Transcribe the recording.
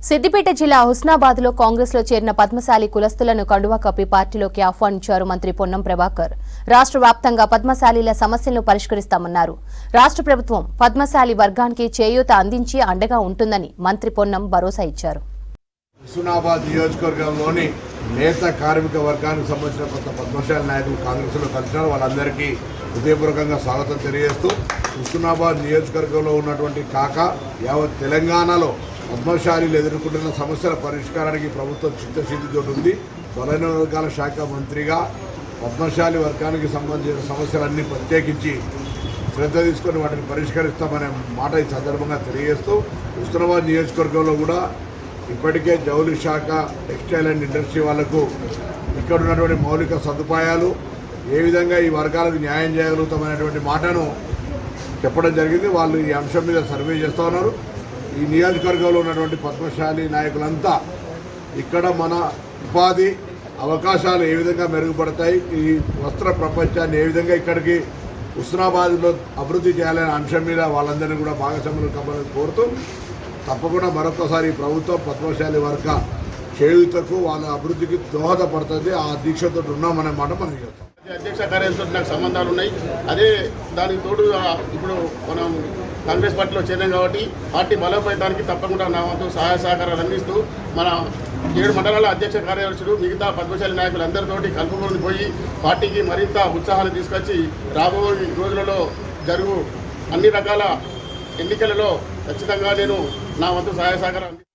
సిద్దిపేట జిల్లా హుస్నాబాద్లో కాంగ్రెస్లో చేరిన పద్మశాలి కులస్తులను కండువా కప్పి పార్టీలోకి ఆహ్వానించారు మంత్రి పొన్నం ప్రభాకర్. రాష్ట్ర వ్యాప్తంగా పద్మశాలీల సమస్యలను పరిష్కరిస్తామన్నారు. రాష్ట్ర ప్రభుత్వం పద్మశాలి వర్గానికి చేయూత అందించి అండగా ఉంటుందని మంత్రి పొన్నం భరోసా ఇచ్చారు. హుస్నాబాద్ నియోజకవర్గంలోని నేత కార్మిక వర్గానికి సంబంధించిన కొంత పద్మశాలి నాయకులు కాంగ్రెస్లో కలిసినారు. వాళ్ళందరికీ హృదయపూర్వకంగా స్వాగతం తెలియజేస్తూ హుస్నాబాద్ నియోజకవర్గంలో ఉన్నటువంటి కాక యావత్ తెలంగాణలో పద్మశాలీలు ఎదుర్కొంటున్న సమస్యల పరిష్కారానికి ప్రభుత్వం చిత్తశుద్ధితో ఉంది. బలైన వర్గాల శాఖ మంత్రిగా పద్మశాలి వర్గానికి సంబంధించిన సమస్యలన్నీ ప్రత్యేకించి శ్రద్ధ తీసుకొని వాటిని పరిష్కరిస్తామనే మాట ఈ సందర్భంగా తెలియజేస్తూ హుస్నాబాద్ నియోజకవర్గంలో కూడా ఇప్పటికే జౌలి శాఖ టెక్స్టైల్ అండ్ ఇండస్ట్రీ వాళ్లకు ఇక్కడ ఉన్నటువంటి మౌలిక సదుపాయాలు ఏ విధంగా ఈ వర్గాలకు న్యాయం చేయగలుగుతామనేటువంటి మాటను చెప్పడం జరిగింది. వాళ్ళు ఈ అంశం మీద సర్వే చేస్తూ ఉన్నారు. ఈ నియోజకవర్గంలో ఉన్నటువంటి పద్మశాలి నాయకులంతా ఇక్కడ మన ఉపాధి అవకాశాలు ఏ విధంగా మెరుగుపడతాయి, ఈ వస్త్ర ప్రపంచాన్ని ఏ విధంగా ఇక్కడికి హుస్నాబాద్లో అభివృద్ధి చేయాలనే అంశం మీద వాళ్ళందరినీ కూడా భాగస్వాములు కావాలని కోరుతూ తప్పకుండా మరొకసారి ప్రభుత్వం పద్మశాలి వర్గ చేయూతకు వాళ్ళ అభివృద్ధికి దోహదపడుతుంది. ఆ దీక్షతో ఉన్నామనే మాట మనం చెప్తాం. అధ్యక్ష కార్యాలయంతో నాకు సంబంధాలు ఉన్నాయి. అదే దానికి తోడు ఇప్పుడు మనం కాంగ్రెస్ పార్టీలో చేరాం కాబట్టి పార్టీ బలోపేతానికి తప్పకుండా నా వంతు సహాయ సహకారాలు అందిస్తూ మన 7 మండలాల అధ్యక్ష కార్యదర్శులు మిగతా పద్మశాలి నాయకులందరితోటి కలుపుకొని పోయి పార్టీకి మరింత ఉత్సాహాన్ని తీసుకొచ్చి రాబోయే రోజులలో జరుగు అన్ని రకాల ఎన్నికలలో ఖచ్చితంగా నేను నా వంతు సహాయ సహకారం